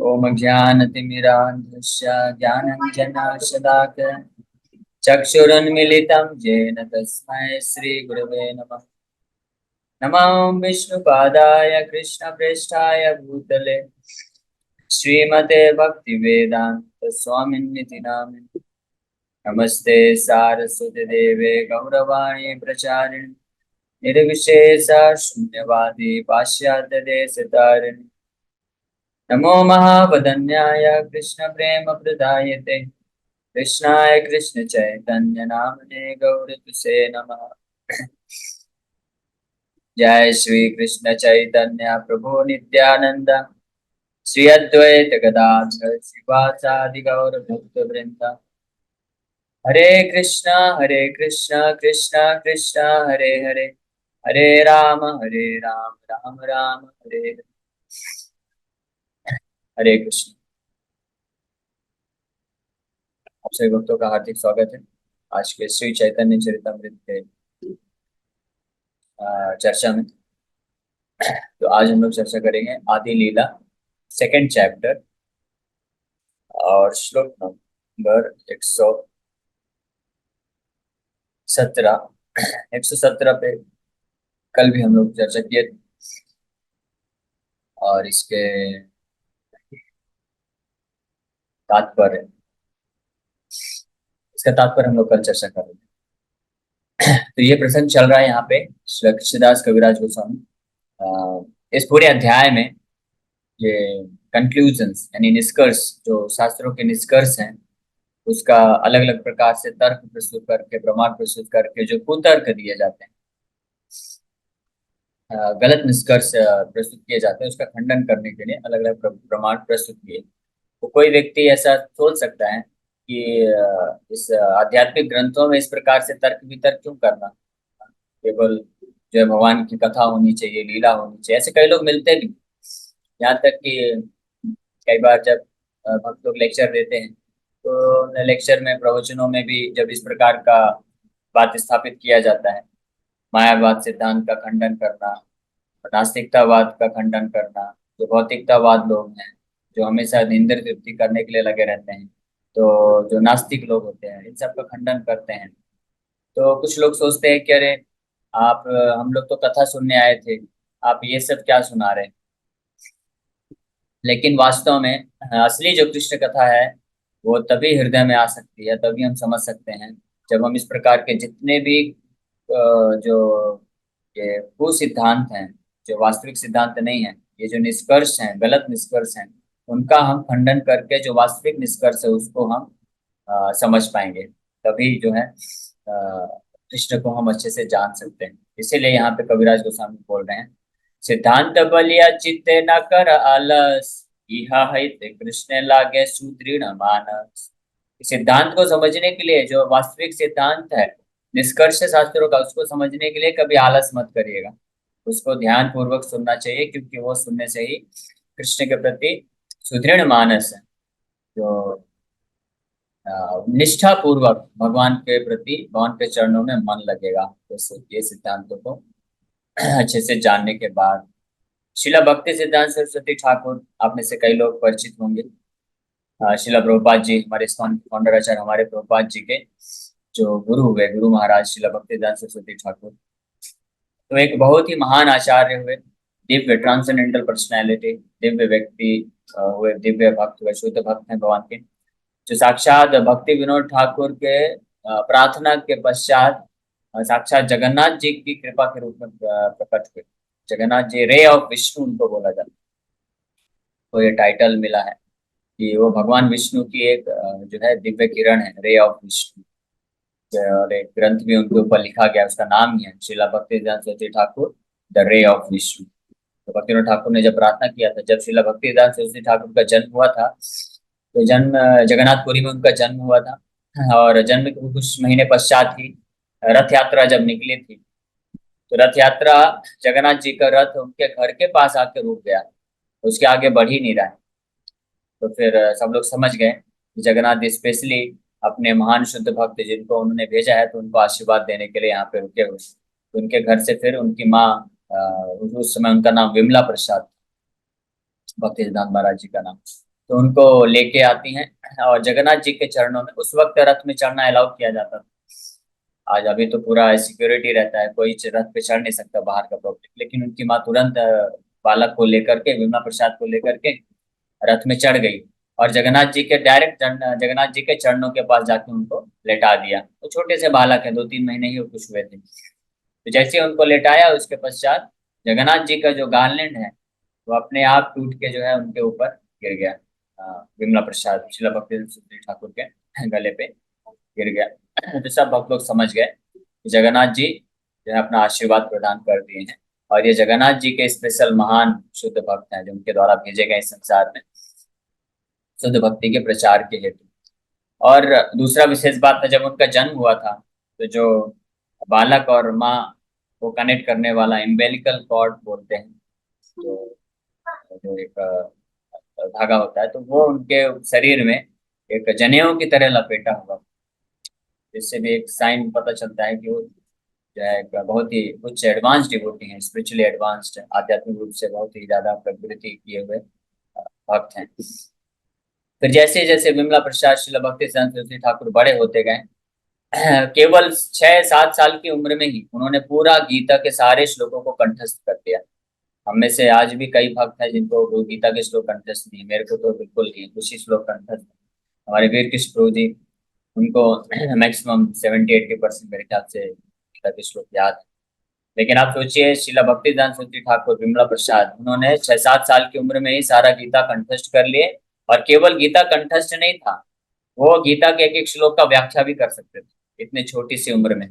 ओम ज्ञानतिमिरान्धस्य ज्ञानञ्जनशलाकया चक्षुरुन्मीलितं येन तस्मै श्रीगुरवे नमः। नमो विष्णुपादाय कृष्णप्रेष्ठाय भूतले श्रीमते भक्तिवेदान्त स्वामिन्निति नामिने। नमस्ते सारस्वती देवे गौरवाणी प्रचारिणे निर्विशेष शून्यवादी पाश्चात्य देशतारिणे। नमो महावदन्याय कृष्ण प्रेम प्रदायते कृष्णाय कृष्ण चैतन्य नामने गौरतुसे नमः। जय श्री कृष्ण चैतन्य प्रभु नित्यानंद श्री अद्वैत गदाधर शिवासादि गौर भक्त वृंद। हरे कृष्णा कृष्णा कृष्णा हरे हरे हरे राम राम राम हरे हरे। हरे कृष्ण। आप सभी भक्तों का हार्दिक स्वागत है आज के श्री चैतन्य चरितमृत के चर्चा में। तो आज हम लोग चर्चा करेंगे आदि लीला सेकंड चैप्टर और श्लोक नंबर 117। 117 पे कल भी हम लोग चर्चा किए थे और इसके तात्पर्य इसका तात्पर्य हम लोग कल चर्चा करेंगे। तो ये प्रसंग चल रहा है यहाँ पे श्री कृष्णदास कविराज गोस्वामी इस पूरे अध्याय में ये कंक्लूजन्स यानी निष्कर्ष जो शास्त्रों के निष्कर्ष हैं उसका अलग अलग प्रकार से तर्क प्रस्तुत करके प्रमाण प्रस्तुत करके जो कुतर्क दिए जाते हैं, गलत निष्कर्ष प्रस्तुत किए जाते हैं, उसका खंडन करने के लिए अलग अलग प्रमाण प्रस्तुत किए। तो कोई व्यक्ति ऐसा सोच सकता है कि इस आध्यात्मिक ग्रंथों में इस प्रकार से तर्क वितर्क क्यों करना, केवल जो है भगवान की कथा होनी चाहिए, लीला होनी चाहिए। ऐसे कई लोग मिलते भी, यहाँ तक कि कई बार जब भक्त लोग लेक्चर देते हैं तो लेक्चर में प्रवचनों में भी जब इस प्रकार का बात स्थापित किया जाता है, मायावाद सिद्धांत का खंडन करना, नास्तिकतावाद का खंडन करना, जो भौतिकतावाद लोग हैं जो हमेशा इंद्र तृप्ति करने के लिए लगे रहते हैं, तो जो नास्तिक लोग होते हैं इन सब का खंडन करते हैं। तो कुछ लोग सोचते हैं कि अरे आप हम लोग तो कथा सुनने आए थे, आप ये सब क्या सुना रहे हैं। लेकिन वास्तव में असली जो कृष्ण कथा है वो तभी हृदय में आ सकती है, तभी हम समझ सकते हैं जब हम इस प्रकार के जितने भी जो ये कुसिद्धांत हैं, जो वास्तविक सिद्धांत नहीं है, ये जो निष्कर्ष हैं, गलत निष्कर्ष हैं, उनका हम खंडन करके जो वास्तविक निष्कर्ष है उसको हम समझ पाएंगे। तभी जो है कृष्ण को हम अच्छे से जान सकते हैं। इसीलिए यहाँ पे कविराज गोस्वामी बोल रहे हैं, सिद्धांत बलिया चित्ते न कर आलस, इहा हित कृष्ण लागे सुदृढ़ मानस। सिद्धांत को समझने के लिए जो वास्तविक सिद्धांत है, निष्कर्ष है शास्त्रों का, उसको समझने के लिए कभी आलस मत करिएगा, उसको ध्यान पूर्वक सुनना चाहिए, क्योंकि वो सुनने से ही कृष्ण के प्रति सुदृढ़ मानस है, जो निष्ठा पूर्वक भगवान के प्रति, भगवान के चरणों में मन लगेगा। जैसे ये सिद्धांतों को अच्छे से जानने के बाद शिला भक्ति सिद्धांत सरस्वती ठाकुर आप में से कई लोग परिचित होंगे। शिला प्रभुपाद जी हमारे फाउंडर आचार्य, हमारे प्रभुपाद जी के जो गुरु हुए, गुरु महाराज शिला भक्ति सिद्धांत सरस्वती ठाकुर, तो एक बहुत ही महान आचार्य हुए, दिव्य ट्रांसेंडेंटल पर्सनैलिटी, दिव्य व्यक्ति हुए, दिव्य भक्त हुए, शुद्ध भक्त हैं भगवान के, जो साक्षात भक्ति विनोद ठाकुर के प्रार्थना के पश्चात साक्षात जगन्नाथ जी की कृपा के रूप में प्रकट हुए। जगन्नाथ जी रे ऑफ विष्णु उनको बोला जाता है। तो ये टाइटल मिला है कि वो भगवान विष्णु की एक जो है दिव्य किरण है, रे ऑफ विष्णु। और एक ग्रंथ भी उनके ऊपर लिखा गया, उसका नाम ही है श्रीला भक्ति Saraswati Thakur the ray of Vishnu. तो भक्तिनाथ ठाकुर ने जब प्रार्थना किया था, जब श्रीला भक्ति सरस्वती ठाकुर का जन्म हुआ था, तो जन्म जगन्नाथपुरी में उनका जन्म हुआ था, और जन्म के कुछ महीने पश्चात ही रथ यात्रा जब निकली थी, तो रथ यात्रा, जगन्नाथ जी का रथ उनके घर के पास आके रुक गया, उसके आगे बढ़ ही नहीं रहा है। तो फिर सब लोग समझ गए कि जगन्नाथ स्पेशली अपने महान शुद्ध भक्त जिनको उन्होंने भेजा है, तो उनको आशीर्वाद देने के लिए यहाँ पे रुके हुए। तो उनके घर से फिर उनकी माँ, उस समय उनका नाम विमला प्रसाद, भक्ति सिद्धांत महाराज जी का नाम। तो उनको लेके आती हैं और जगन्नाथ जी के चरणों में, उस वक्त रथ में चढ़ना अलाउ किया जाता था। आज अभी तो पूरा सिक्योरिटी रहता है, कोई रथ पे चढ़ नहीं सकता बाहर का पब्लिक, लेकिन उनकी माँ तुरंत बालक को लेकर के, विमला प्रसाद को लेकर के रथ में चढ़ गई और जगन्नाथ जी के डायरेक्ट जगन्नाथ जी के चरणों के पास जाके उनको लेटा दिया। तो छोटे से बालक है, 2-3 महीने ही कुछ हुए थे। तो जैसे ही उनको लेटाया, उसके पश्चात जगन्नाथ जी का जो गार्लैंड है वो अपने आप टूट के जो है उनके ऊपर गिर गया। विमला प्रसाद शिला भक्ति ठाकुर के गले पे गिर गया। तो सब भक्त लोग समझ गए कि जगन्नाथ जी जो है अपना आशीर्वाद प्रदान कर दिए हैं और ये जगन्नाथ जी के स्पेशल महान शुद्ध भक्त हैं जो उनके द्वारा भेजे गए इस संसार में शुद्ध भक्ति के प्रचार के हेतु। और दूसरा विशेष बात था, जब उनका जन्म हुआ था तो जो बालक और माँ को कनेक्ट करने वाला इम्बेलिकल कॉर्ड बोलते हैं, तो जो एक धागा होता है, तो वो उनके शरीर में एक जनेऊ की तरह लपेटा हुआ, जिससे भी एक साइन पता चलता है कि वो जो है एक बहुत ही उच्च एडवांस डिवोटी हैं, स्पिरिचुअली एडवांस्ड, आध्यात्मिक रूप से बहुत ही ज्यादा प्रगति किए हुए भक्त हैं। फिर जैसे जैसे विमला प्रसाद शिला भक्ति सरस्वती ठाकुर बड़े होते गए, केवल 6-7 साल की उम्र में ही उन्होंने पूरा गीता के सारे श्लोकों को कंठस्थ कर दिया। हम में से आज भी कई भक्त हैं जिनको वो गीता के श्लोक कंठस्थ नहीं है, मेरे को तो बिल्कुल नहीं, कुछ ही श्लोक कंठस्थ है। हमारे वीर कृष्ण प्रभु जी, उनको मैक्सिमम 70-80% मेरे ख्याल से गीता के श्लोक याद है। लेकिन आप सोचिए, शिला भक्तिदान सरस्वती ठाकुर विमला प्रसाद, उन्होंने 6-7 साल की उम्र में ही सारा गीता कंठस्थ कर लिए। और केवल गीता कंठस्थ नहीं था, वो गीता के एक एक श्लोक का व्याख्या भी कर सकते थे इतने छोटी सी उम्र में,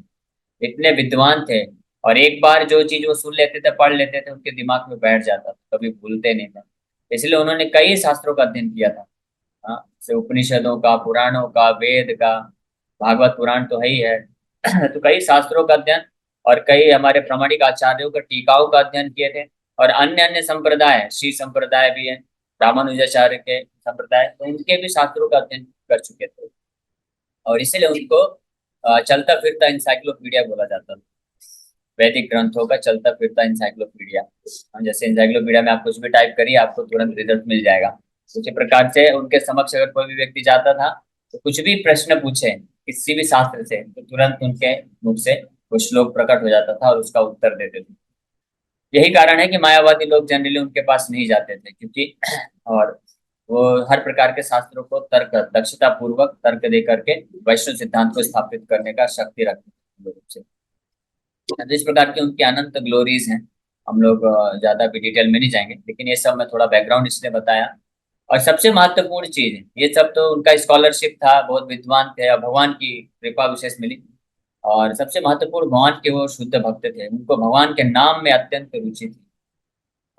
इतने विद्वान थे। और एक बार जो चीज वो सुन लेते थे, पढ़ लेते थे, उनके दिमाग में बैठ जाता था, कभी भूलते नहीं थे। इसलिए उन्होंने कई शास्त्रों का अध्ययन किया था। हाँ, जैसे उपनिषदों का, पुराणों का, वेद का, भागवत पुराण तो है ही है। तो कई शास्त्रों का अध्ययन और कई हमारे प्रामाणिक आचार्यों का टीकाओं का अध्ययन किए थे। और अन्य अन्य संप्रदाय, श्री संप्रदाय भी है, रामानुजाचार्य के संप्रदाय, तो उनके भी शास्त्रों का अध्ययन कर चुके थे। और इसीलिए उनको चलता फिरता इंसाइक्लोपीडिया बोला जाता था, वैदिक ग्रंथों का चलता फिरता इंसाइक्लोपीडिया। जैसे इंसाइक्लोपीडिया में आप कुछ भी टाइप करिए, आपको तुरंत रिजल्ट मिल जाएगा। उसी प्रकार से उनके समक्ष अगर कोई भी व्यक्ति जाता था तो कुछ भी प्रश्न पूछे किसी भी शास्त्र से, तो तुरंत उनके मुख से वो श्लोक प्रकट हो जाता था और उसका उत्तर देते थे। यही कारण है कि मायावादी लोग जनरली उनके पास नहीं जाते थे, क्योंकि और वो हर प्रकार के शास्त्रों को तर्क दक्षता पूर्वक तर्क दे करके वैष्णव सिद्धांत को स्थापित करने का शक्ति रखते थे लोगों से। तो इस प्रकार की उनकी अनंत ग्लोरीज हैं। हम लोग ज्यादा भी डिटेल में नहीं जाएंगे, लेकिन ये सब मैं थोड़ा बैकग्राउंड इसलिए बताया। और सबसे महत्वपूर्ण चीज, ये सब तो उनका स्कॉलरशिप था, बहुत विद्वान थे और भगवान की कृपा विशेष मिली। और सबसे महत्वपूर्ण, भगवान के वो शुद्ध भक्त थे, उनको भगवान के नाम में अत्यंत रुचि थी।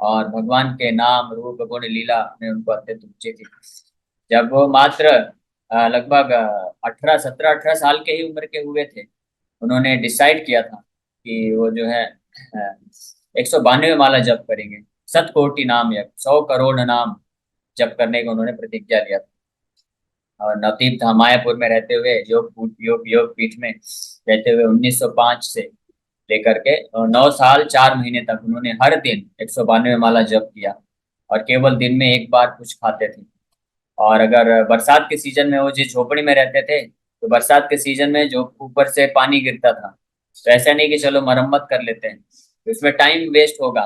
और भगवान के नाम, रूप, गुण, लीला में उनको अत्यंत रुचि थी। जब वो मात्र लगभग 18-17-18 साल के ही उम्र के हुए थे, उन्होंने डिसाइड किया था कि वो जो है 192 माला जप करेंगे, 7 कोटि नाम या 100 करोड़ नाम जप करने का उन्होंने प्रतिज्ञा लिया था। और नवदीप धाम मायापुर में रहते हुए, योग पीठ में रहते हुए 1905 से लेकर के 9 साल 4 महीने तक उन्होंने हर दिन 192 माला जप किया। और केवल दिन में एक बार कुछ खाते थे। और अगर बरसात के सीजन में, वो जिस झोपड़ी में रहते थे, तो बरसात के सीजन में जो ऊपर से पानी गिरता था, तो ऐसा नहीं कि चलो मरम्मत कर लेते हैं, तो इसमें टाइम वेस्ट होगा,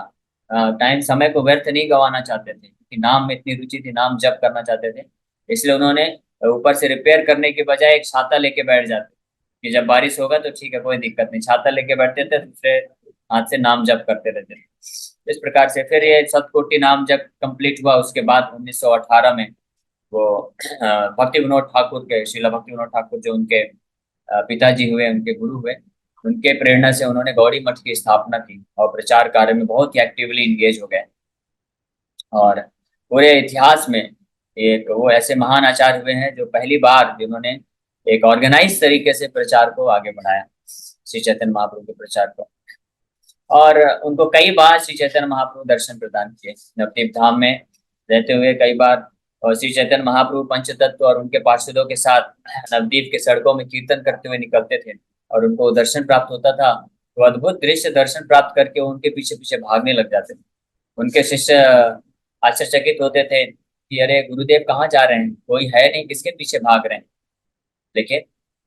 टाइम, समय को व्यर्थ नहीं गंवाना चाहते थे, क्योंकि नाम में इतनी रुचि थी, नाम जप करना चाहते थे। इसलिए उन्होंने ऊपर से रिपेयर करने के बजाय एक छाता लेके बैठ जाते कि जब बारिश होगा तो ठीक है, कोई दिक्कत नहीं, छाता लेके बैठते थे, दूसरे हाथ से नाम जप करते रहते थे। इस प्रकार से फिर ये 7 कोटि नाम जप कंप्लीट हुआ। उसके बाद 1918 में वो भक्ति विनोद ठाकुर के, शिला भक्ति विनोद ठाकुर जो उनके पिताजी हुए, उनके गुरु हुए, उनके प्रेरणा से उन्होंने गौड़ी मठ की स्थापना की और प्रचार कार्य में बहुत ही एक्टिवली इंगेज हो गए। और पूरे इतिहास में एक वो ऐसे महान आचार्य हुए हैं जो पहली बार जिन्होंने एक ऑर्गेनाइज तरीके से प्रचार को आगे बढ़ाया, श्री चैतन्य महाप्रभु के प्रचार को। और उनको कई बार श्री चैतन्य महाप्रभु दर्शन प्रदान किए नवदीप धाम में रहते हुए कई बार। और श्री चैतन्य महाप्रभु पंचतत्व और उनके पार्षदों के साथ नवदीप के सड़कों में कीर्तन करते हुए निकलते थे और उनको दर्शन प्राप्त होता था। तो अद्भुत दृश्य दर्शन प्राप्त करके वो उनके पीछे पीछे भागने लग जाते थे। उनके शिष्य आश्चर्यचकित होते थे कि अरे गुरुदेव कहाँ जा रहे हैं, कोई है नहीं, किसके पीछे भाग रहे हैं। लेकिन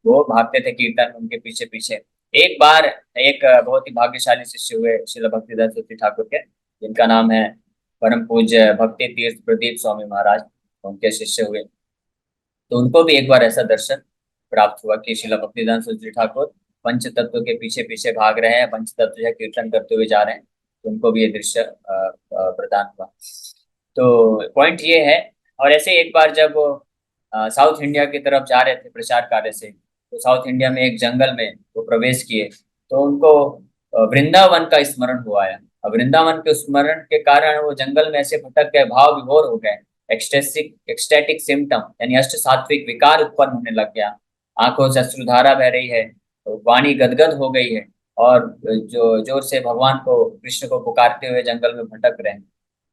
वो भागते थे कीर्तन उनके पीछे पीछे। एक बार एक बहुत ही भाग्यशाली शिष्य हुए श्रील भक्तिदास सरस्वती ठाकुर के, जिनका नाम है परम पूज्य भक्ति तीर्थ प्रदीप स्वामी महाराज, उनके शिष्य हुए। तो उनको भी एक बार ऐसा दर्शन प्राप्त हुआ कि श्रील भक्तिदास सरस्वती ठाकुर पंच तत्व के पीछे पीछे भाग रहे हैं, पंच तत्व जो कीर्तन करते हुए जा रहे हैं। तो उनको भी ये दृश्य प्रदान हुआ। तो पॉइंट ये है। और ऐसे एक बार जब वो साउथ इंडिया की तरफ जा रहे थे प्रचार कार्य से, तो साउथ इंडिया में एक जंगल में वो प्रवेश किए, तो उनको वृंदावन का स्मरण हुआ है। और वृंदावन के स्मरण के कारण वो जंगल में ऐसे भटक गए, भाव विभोर हो गए। एक्सटेटिक सिम्टम यानी अष्ट सात्विक विकार उत्पन्न होने लग गया। आंखों से अश्रुधारा बह रही है, तो वाणी गदगद हो गई है, और जो जोर से भगवान को कृष्ण को पुकारते हुए जंगल में भटक रहे हैं।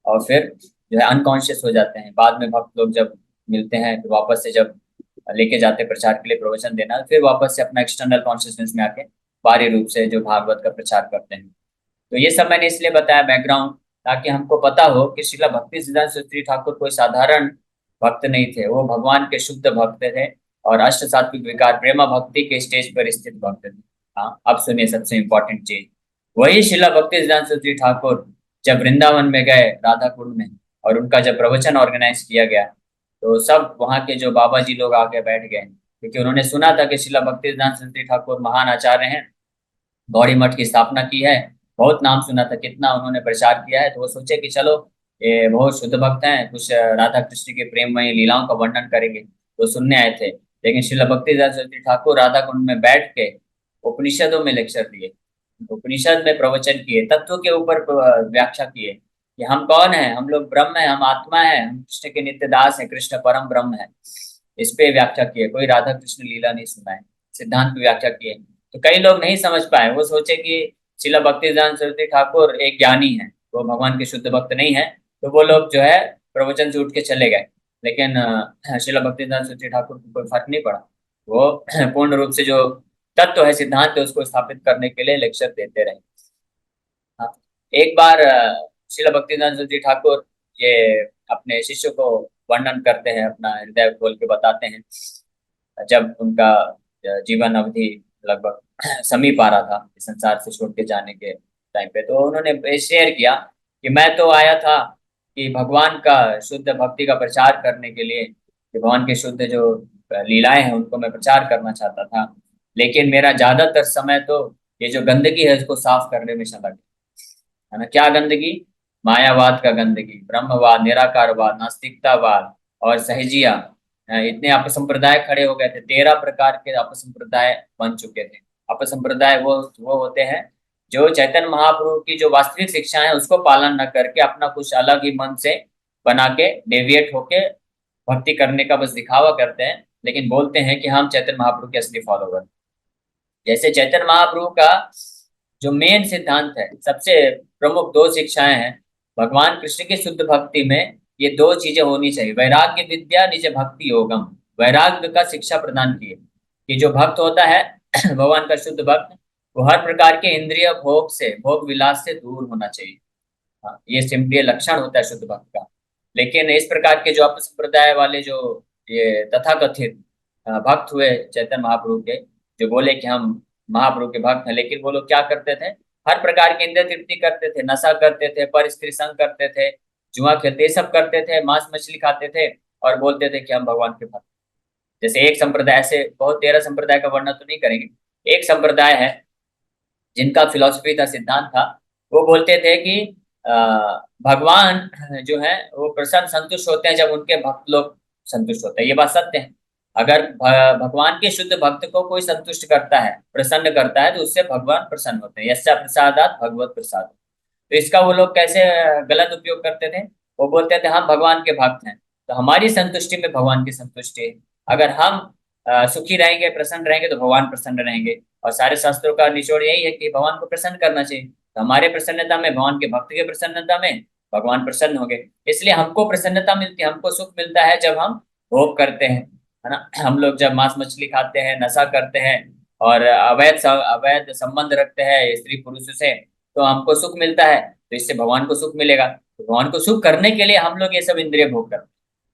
और फिर जो है अनकॉन्शियस हो जाते हैं। बाद में भक्त लोग जब मिलते हैं तो वापस से जब लेके जाते हैं प्रचार के लिए प्रवचन देना, फिर वापस से अपना एक्सटर्नल कॉन्शियसनेस में आके बाहरी रूप से जो भागवत का प्रचार करते हैं। तो ये सब मैंने इसलिए बताया बैकग्राउंड, ताकि हमको पता हो कि श्रीला भक्ति सिद्धांत सरस्वती ठाकुर कोई साधारण भक्त नहीं थे, वो भगवान के शुद्ध भक्त थे और अष्ट सात्विक विकार प्रेमा भक्ति के स्टेज पर स्थित भक्त थे। हाँ, अब सुनिए सबसे इंपॉर्टेंट चीज। वही श्रीला भक्ति सिद्धांत सरस्वती ठाकुर जब वृंदावन में गए राधा कुंड में, और उनका जब प्रवचन ऑर्गेनाइज किया गया, तो सब वहाँ के जो बाबा जी लोग आके बैठ गए, क्योंकि उन्होंने सुना था कि श्रीला भक्ति सिद्धांत सरस्वती ठाकुर महान आचार्य हैं, गौड़ी मठ की स्थापना की है, बहुत नाम सुना था, कितना उन्होंने प्रचार किया है। तो वो सोचे कि चलो ये बहुत शुद्ध भक्त हैं, कुछ राधा कृष्ण के प्रेममयी लीलाओं का वर्णन करेंगे, तो सुनने आए थे। लेकिन श्रील भक्तिदास सरस्वती ठाकुर राधा कुंड में बैठ के उपनिषदों में लेक्चर दिए, उपनिषद में प्रवचन किए, तत्व के ऊपर व्याख्या किए कि हम कौन है, हम लोग ब्रह्म है, हम आत्मा है, हम कृष्ण के नित्य दास है, कृष्ण परम ब्रह्म है। इस पे व्याख्या किए, कोई राधा कृष्ण लीला नहीं सुनाए, सिद्धांत की व्याख्या किए। तो कई लोग नहीं समझ पाए, वो सोचे कि शिला भक्तिदास सरस्वती ठाकुर एक ज्ञानी है, वो भगवान के शुद्ध भक्त नहीं है। तो वो लोग जो है प्रवचन से उठ के चले गए। लेकिन शिला भक्तिदास सरस्वती ठाकुर को कोई फर्क नहीं पड़ा, वो पूर्ण रूप से जो तत्व है, सिद्धांत है, उसको स्थापित करने के लिए लेक्चर देते रहे। हाँ। एक बार शिला भक्तिदास सरस्वती ठाकुर ये अपने शिष्य को वर्णन करते हैं, अपना हृदय खोल के बताते हैं। जब उनका जीवन अवधि लगभग समीप आ रहा था इस संसार से छोड़ के जाने के टाइम पे, तो उन्होंने शेयर किया कि मैं तो आया था कि भगवान का शुद्ध भक्ति का प्रचार करने के लिए, कि भगवान के शुद्ध जो लीलाएं हैं उनको मैं प्रचार करना चाहता था। लेकिन मेरा ज्यादातर समय तो ये जो गंदगी है उसको साफ करने में चला गया। है ना, क्या गंदगी? मायावाद का गंदगी, ब्रह्मवाद, निराकारवाद, नास्तिकतावाद और सहजिया। इतने अपसंप्रदाय खड़े हो गए थे, 13 प्रकार के अपसंप्रदाय बन चुके थे। अपसंप्रदाय वो होते हैं जो चैतन्य महाप्रभु की जो वास्तविक शिक्षा है उसको पालन न करके अपना कुछ अलग ही मन से बना के डेविएट होके भक्ति करने का बस दिखावा करते हैं, लेकिन बोलते हैं कि हम चैतन्य महाप्रभु के असली फॉलोवर। जैसे चैतन्य महाप्रभु का जो मेन सिद्धांत है, सबसे प्रमुख दो शिक्षाएं हैं भगवान कृष्ण की शुद्ध भक्ति में। ये दो चीजें होनी चाहिए, वैराग्य विद्या निज भक्ति योगम। वैराग्य का शिक्षा प्रदान की है कि जो भक्त होता है भगवान का शुद्ध भक्त, वो हर प्रकार के इंद्रिय भोग से, भोग विलास से दूर होना चाहिए। हाँ, ये सिंपली लक्षण होता है शुद्ध भक्त का। लेकिन इस प्रकार के जो अपसंप्रदाय वाले जो ये तथाकथित भक्त हुए चैतन्य महाप्रभु के, जो बोले कि हम महाप्रभु के भक्त हैं, लेकिन वो लोग क्या करते थे? हर प्रकार के इंद्रिय तृप्ति करते थे, नशा करते थे, पर स्त्री संग करते थे, जुआ खेलते, ये सब करते थे, मांस मछली खाते थे और बोलते थे कि हम भगवान के भक्त। जैसे एक संप्रदाय, ऐसे बहुत 13 संप्रदाय का वर्णन तो नहीं करेंगे। एक संप्रदाय है जिनका फिलॉसफी था, सिद्धांत था, वो बोलते थे कि अ, भगवान जो है वो प्रसन्न संतुष्ट होते हैं जब उनके भक्त लोग संतुष्ट होते हैं। ये बात सत्य है। अगर भगवान के शुद्ध भक्त को कोई संतुष्ट करता है, प्रसन्न करता है, तो उससे भगवान प्रसन्न होते हैं। यस्या प्रसादात भगवत प्रसाद। तो इसका वो लोग कैसे गलत उपयोग करते थे? वो बोलते थे हम भगवान के भक्त हैं, तो हमारी संतुष्टि में भगवान की संतुष्टि है। अगर हम सुखी रहेंगे, प्रसन्न रहेंगे, तो भगवान प्रसन्न रहेंगे। और सारे शास्त्रों का निचोड़ यही है कि भगवान को प्रसन्न करना चाहिए। तो हमारे प्रसन्नता में, भगवान के भक्त के प्रसन्नता में भगवान प्रसन्न हो गए। इसलिए हमको प्रसन्नता मिलती है, हमको सुख मिलता है जब हम भोग करते हैं, है ना। हम लोग जब मांस मछली खाते हैं, नशा करते हैं और अवैध अवैध संबंध रखते हैं स्त्री पुरुष से, तो हमको सुख मिलता है, तो इससे भगवान को सुख मिलेगा, तो भगवान को सुख करने के लिए हम लोग ये सब इंद्रिय भोग करते हैं।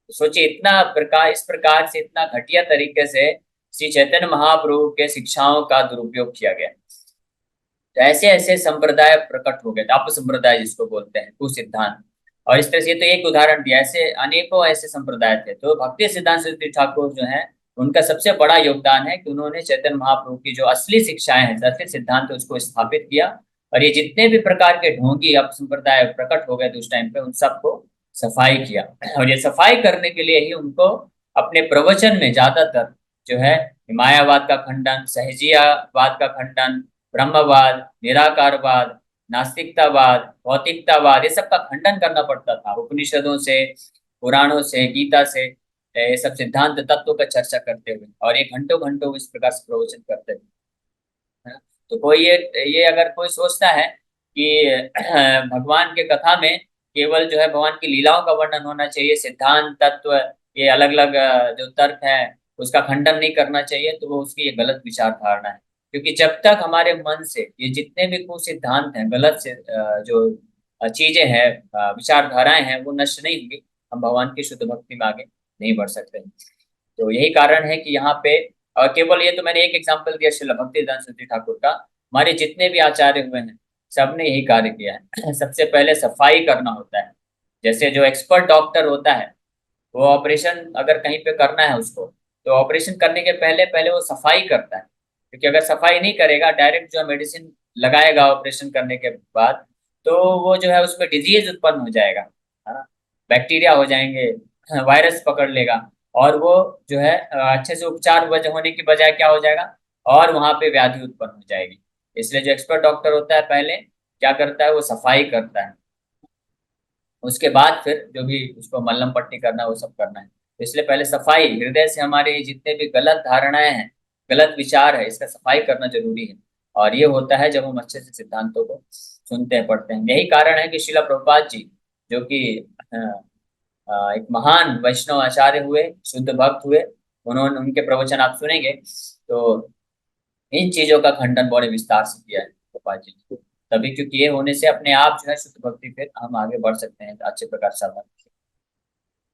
तो सोचिए, इतना प्रकार, इस प्रकार से इतना घटिया तरीके से श्री चैतन्य महाप्रभु के शिक्षाओं का दुरुपयोग किया गया। तो ऐसे ऐसे संप्रदाय प्रकट हो गए, आप संप्रदाय जिसको बोलते हैं, कुसिद्धांत। और इस तरह से, ये तो एक उदाहरण दिया, ऐसे अनेकों ऐसे संप्रदाय थे। तो भक्ति सिद्धांत सरस्वती ठाकुर जो है, उनका सबसे बड़ा योगदान है कि उन्होंने चैतन्य महाप्रभु की जो असली शिक्षाएं हैं, असली सिद्धांत है, उसको स्थापित किया। और ये जितने भी प्रकार के ढोंगी अब संप्रदाय प्रकट हो गए थे उस टाइम पे, उन सबको सफाई किया। और ये सफाई करने के लिए ही उनको अपने प्रवचन में ज्यादातर जो है मायावाद का खंडन, सहजियावाद का खंडन, ब्रह्मवाद, निराकारवाद, नास्तिकतावाद, भौतिकतावाद, ये सब का खंडन करना पड़ता था, उपनिषदों से, पुराणों से, गीता से, ये सब सिद्धांत तत्व का चर्चा करते हुए। और ये घंटों घंटों इस प्रकार से प्रवचन करते थे, है ना? तो कोई ये अगर कोई सोचता है कि भगवान के कथा में केवल जो है भगवान की लीलाओं का वर्णन होना चाहिए, सिद्धांत तत्व, ये अलग अलग जो तर्क है उसका खंडन नहीं करना चाहिए, तो वो उसकी ये गलत विचारधारणा है। क्योंकि जब तक हमारे मन से ये जितने भी कुसिद्धांत हैं, गलत से जो चीजें हैं, विचारधाराएं हैं, वो नष्ट नहीं होंगी, हम भगवान की शुद्ध भक्ति में आगे नहीं बढ़ सकते। तो यही कारण है कि यहाँ पे, और केवल ये तो मैंने एक एग्जांपल दिया श्रील भक्तिवेदांत सरस्वती ठाकुर का, हमारे जितने भी आचार्य हुए हैं सबने यही कार्य किया है। सबसे पहले सफाई करना होता है। जैसे जो एक्सपर्ट डॉक्टर होता है, वो ऑपरेशन अगर कहीं पे करना है उसको, तो ऑपरेशन करने के पहले पहले वो सफाई करता है। क्योंकि अगर सफाई नहीं करेगा, डायरेक्ट जो मेडिसिन लगाएगा ऑपरेशन करने के बाद, तो वो जो है उसमें डिजीज उत्पन्न हो जाएगा, है ना? बैक्टीरिया हो जाएंगे, वायरस पकड़ लेगा, और वो जो है अच्छे से उपचार वजह होने की बजाय क्या हो जाएगा, और वहां पे व्याधि उत्पन्न हो जाएगी। इसलिए जो एक्सपर्ट डॉक्टर होता है पहले क्या करता है, वो सफाई करता है। उसके बाद फिर जो भी उसको मल्लम पट्टी करना है वो सब करना है। तो इसलिए पहले सफाई, हृदय से हमारे जितने भी गलत धारणाएं हैं, गलत विचार है, इसका सफाई करना जरूरी है। और ये होता है जब हम अच्छे से सिद्धांतों को सुनते हैं, पढ़ते हैं। यही कारण है कि शिला प्रभुपाद जी, जो कि एक महान वैष्णव आचार्य हुए, शुद्ध भक्त हुए, उन्होंने, उनके प्रवचन आप सुनेंगे तो इन चीजों का खंडन बड़े विस्तार से किया है प्रभुपाद जी ने। तभी, क्योंकि ये होने से अपने आप जो है शुद्ध भक्ति फिर हम आगे बढ़ सकते हैं अच्छे प्रकार से।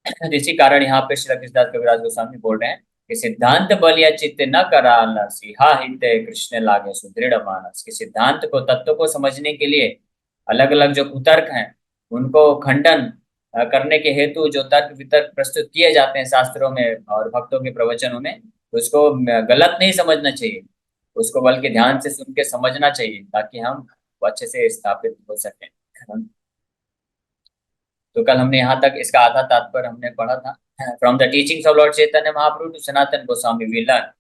तो इसी कारण यहाँ पे श्री कृष्णदास कविराज गोस्वामी बोल रहे हैं कि सिद्धांत बलिया चित्त न कराला सिहा हित कृष्ण लागे सुदृढ़ मानस। कि सिद्धांत को, तत्व को समझने के लिए अलग अलग जो कुतर्क हैं उनको खंडन करने के हेतु जो तर्क वितर्क प्रस्तुत किए जाते हैं शास्त्रों में और भक्तों के प्रवचनों में, उसको गलत नहीं समझना चाहिए, उसको बल्कि ध्यान से सुन के समझना चाहिए, ताकि हम अच्छे से स्थापित हो सकें। तो कल हमने यहाँ तक इसका आधा तात्पर्य हमने पढ़ा था। From the teachings of lord Chaitanya Mahaprabhu to Sanatan Goswami we learn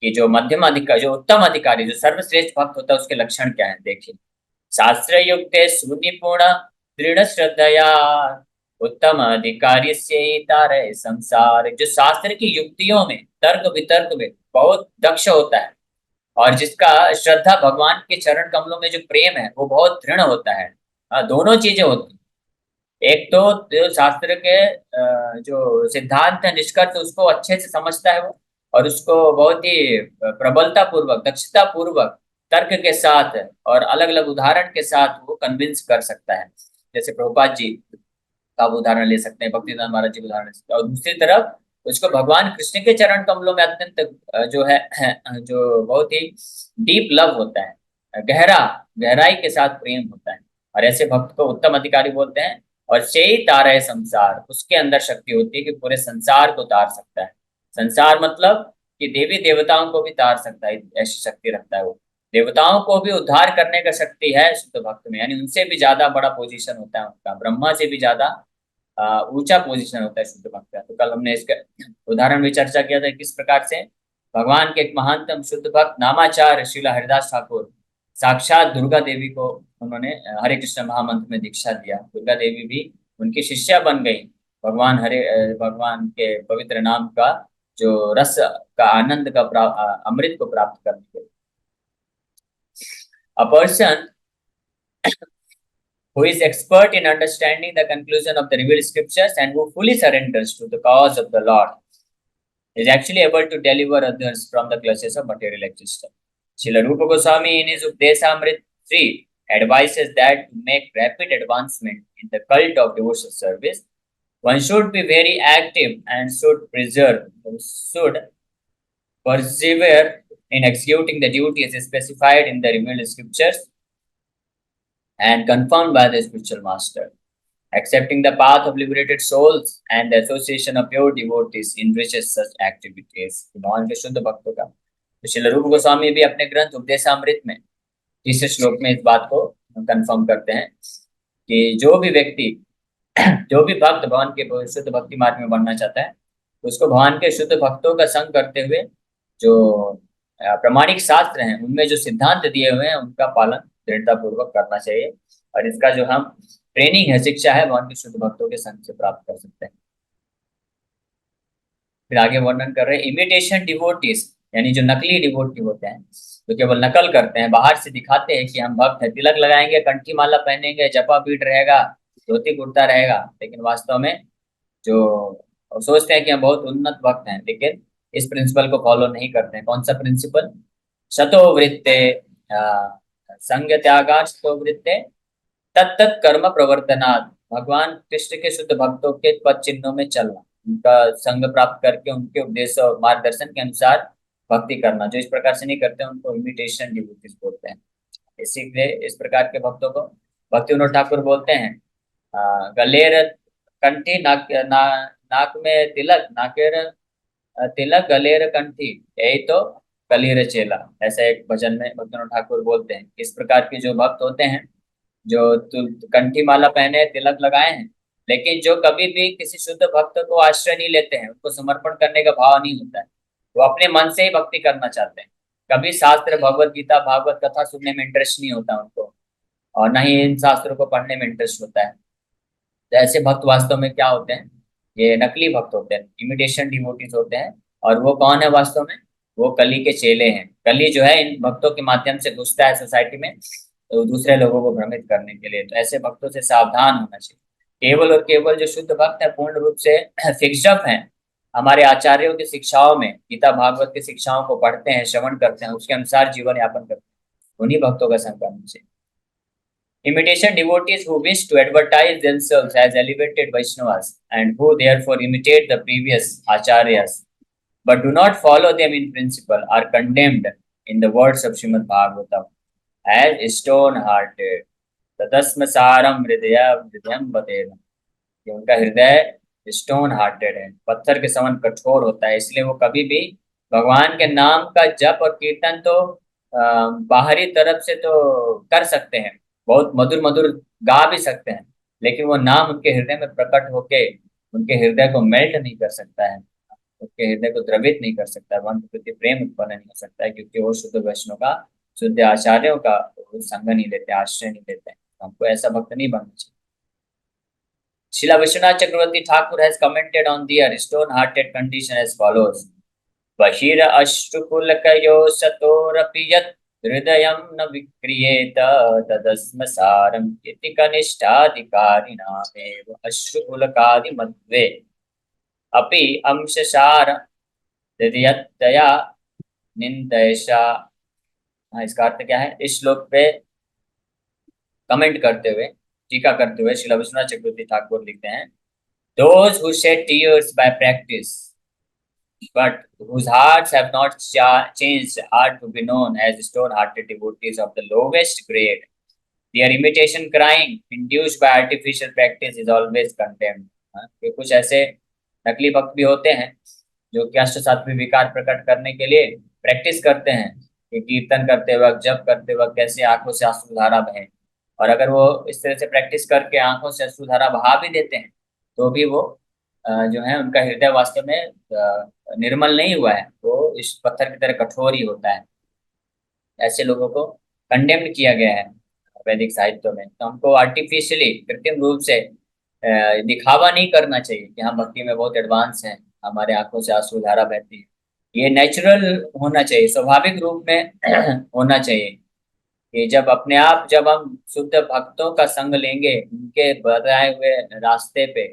कि जो मध्यम अधिकारी, जो उत्तम अधिकारी, जो सर्वश्रेष्ठ भक्त होता है, उसके लक्षण क्या है देखिए। शास्त्र युक्त सुनिपुण दृढ़ श्रद्धया उत्तम अधिकारी से तारे संसार। जो शास्त्र की युक्तियों में, तर्क वितर्क में बहुत दक्ष होता है, और जिसका श्रद्धा, भगवान के चरण कमलों में जो प्रेम है वो बहुत दृढ़ होता है। दोनों चीजें होती हैं। एक तो जो शास्त्र के जो सिद्धांत है, निष्कर्ष, उसको अच्छे से समझता है वो, और उसको बहुत ही प्रबलता पूर्वक, दक्षता पूर्वक, तर्क के साथ और अलग अलग उदाहरण के साथ वो कन्विंस कर सकता है। जैसे प्रभुपाद जी का आप उदाहरण ले सकते हैं, भक्तिदान महाराज जी का उदाहरण ले सकते हैं। और दूसरी तरफ उसको भगवान कृष्ण के चरण कमलों में अत्यंत जो है जो बहुत ही डीप लव होता है, गहरा, गहराई के साथ प्रेम होता है। और ऐसे भक्त को उत्तम अधिकारी बोलते हैं। और से ही तार है संसार, उसके अंदर शक्ति होती है कि पूरे संसार को तार सकता है। संसार मतलब कि देवी देवताओं को भी तार सकता है, ऐसी शक्ति रखता है वो। देवताओं को भी उद्धार करने का शक्ति है शुद्ध भक्त में, यानी उनसे भी ज्यादा बड़ा पोजीशन होता है उनका, ब्रह्मा से भी ज्यादा ऊंचा पोजीशन होता है शुद्ध भक्त का। तो कल हमने इसका उदाहरण भी चर्चा किया था, किस प्रकार से भगवान के एक महानतम शुद्ध भक्त नामाचार्य श्रीला हरिदास ठाकुर साक्षात दुर्गा देवी को उन्होंने हरे कृष्ण महामंत्र में दीक्षा दिया। दुर्गा देवी भी उनकी शिष्या बन गई, भगवान के पवित्र नाम का जो रस का आनंद का अमृत को प्राप्त करने के लिए। A person who is expert in understanding the conclusion of the revealed scriptures and who fully surrenders to the cause of the Lord is actually able to deliver others from the clutches of material existence. Srila Rupa Goswami in his Updesamrit 3 advises that to make rapid advancement in the cult of devotional service, one should be very active and should persevere in executing the duties specified in the revealed scriptures and confirmed by the spiritual master. Accepting the path of liberated souls and the association of pure devotees enriches such activities. भगवान के शुद्ध भक्तों का तो श्रील रूप गोस्वामी भी अपने ग्रंथ उपदेशामृत में तीसरे श्लोक में इस बात को कंफर्म करते हैं कि जो भी व्यक्ति जो भी भक्त भगवान के शुद्ध भक्ति मार्ग में बढ़ना चाहता है उसको भगवान के शुद्ध भक्तों का संग करते हुए जो प्रमाणिक शास्त्र हैं उनमें जो सिद्धांत दिए हुए हैं उनका पालन दृढ़ता पूर्वक करना चाहिए। और इसका जो हम ट्रेनिंग है, शिक्षा है, भगवान के शुद्ध भक्तों के संग से प्राप्त कर सकते हैं। फिर आगे वर्णन कर रहे हैं इमिटेशन डिवोटीज, यानी जो नकली डिवोटी होते हैं तो केवल नकल करते हैं, बाहर से दिखाते हैं कि हम भक्त हैं, तिलक लगाएंगे, कंठी माला पहनेंगे, जपा पीठ रहेगा, धोती कुर्ता रहेगा, लेकिन वास्तव में जो सोचते हैं कि हम बहुत उन्नत भक्त हैं, लेकिन इस प्रिंसिपल को फॉलो नहीं करते हैं। कौन सा प्रिंसिपल? शतो वृत्ते संग त्यागा शतो वृत्ते तत्त कर्म प्रवर्तनात्, भगवान कृष्ण के शुद्ध भक्तों के पद चिन्हों में चलना, उनका संग प्राप्त करके उनके उपदेश और मार्गदर्शन के अनुसार भक्ति करना। जो इस प्रकार से नहीं करते उनको इमिटेशन डिवोटीज बोलते हैं। इसीलिए इस प्रकार के भक्तों को भक्ति विनोद ठाकुर बोलते हैं गलेर कंठी नाक में तिलक, नाकेर तिलक गलेर कंठी, यही तो कलीर चेला, ऐसा एक भजन में भक्ति विनोद ठाकुर बोलते हैं। इस प्रकार के जो भक्त होते हैं जो कंठी माला पहने, तिलक लगाए हैं, लेकिन जो कभी भी किसी शुद्ध भक्त को आश्रय नहीं लेते हैं, उनको समर्पण करने का भाव नहीं होता है, वो अपने मन से ही भक्ति करना चाहते हैं, कभी शास्त्र भगवत गीता भागवत कथा सुनने में इंटरेस्ट नहीं होता उनको, और न ही इन शास्त्रों को पढ़ने में इंटरेस्ट होता है। तो ऐसे भक्त वास्तव में क्या होते हैं? ये नकली भक्त होते हैं, इमिटेशन डिवोटीज होते हैं। और वो कौन है वास्तव में? वो कली के चेले हैं। कली जो है इन भक्तों के माध्यम से घुसता है सोसाइटी में, तो दूसरे लोगों को भ्रमित करने के लिए। तो ऐसे भक्तों से सावधान होना चाहिए। केवल और केवल जो शुद्ध भक्त है, पूर्ण रूप से शिक्षक हैं, हमारे आचार्यों की शिक्षाओं में, गीता भागवत की शिक्षाओं को पढ़ते हैं, श्रवण करते हैं, उसके अनुसार जीवन यापन करते हैं, उन्हीं भक्तों का संग करना चाहिए। Imitation devotees who wish to advertise themselves as elevated Vaishnavas and who therefore imitate the previous acharyas but do not follow them in principle are condemned in the words of Srimad Bhagavatam as stone-hearted. तदस्म सारम हृदयम बतेन, कि उनका हृदय stone hearted है, पत्थर के समान कठोर होता है, इसलिए वो कभी भी भगवान के नाम का जप और कीर्तन तो बाहरी तरफ से तो कर सकते हैं, बहुत मधुर मधुर गा भी सकते हैं, लेकिन वो नाम उनके हृदय में प्रकट होके उनके हृदय को मेल्ट नहीं कर सकता है, उनके हृदय को द्रवित नहीं कर सकता है, भगवान के प्रति प्रेम उत्पन्न नहीं हो सकता है, क्योंकि वो शुद्ध वैष्णव का, शुद्ध आचार्यों का संग नहीं लेते, आश्रय नहीं लेते। हमको ऐसा भक्त नहीं बनना चाहिए। Srila Vishwanath Chakravarti Thakur has commented on their stone-hearted condition as follows: Bahira ashtrupulakayo satorapi yat hridayam na vikriyeta tadasma saram itika nishtadhikarina eva ashtrupulakadi madve api amshasara hridayataya निंदयशा। इसका अर्थ क्या है? इस श्लोक पे कमेंट करते हुए, टीका करते हुए श्रील विश्वनाथ चक्रवर्ती ठाकुर लिखते हैं, Those who shed tears by practice but whose hearts have not changed are to be known as stone-hearted devotees of the lowest grade. Their imitation crying induced by artificial practice is always condemned. कुछ ऐसे नकली भक्त भी होते हैं जो कि अष्ट सात्विक विकार प्रकट करने के लिए प्रैक्टिस करते हैं कि कीर्तन करते वक्त, जप करते वक्त कैसे आंखों से अश्रुधारा बहे, और अगर वो इस तरह से प्रैक्टिस करके आंखों से अश्रुधारा बहा भी देते हैं तो भी वो जो है उनका हृदय वास्तव में निर्मल नहीं हुआ है, वो इस पत्थर की तरह कठोर ही होता है। ऐसे लोगों को कंडेम्ड किया गया है वैदिक साहित्य में। तो हमको आर्टिफिशियली, कृत्रिम रूप से दिखावा नहीं करना चाहिए कि हम भक्ति में बहुत एडवांस हैं, हमारे आंखों से आंसू-धारा बहती है। ये नेचुरल होना चाहिए, स्वाभाविक रूप में होना चाहिए कि जब अपने आप, जब हम शुद्ध भक्तों का संग लेंगे, उनके बताए हुए रास्ते पे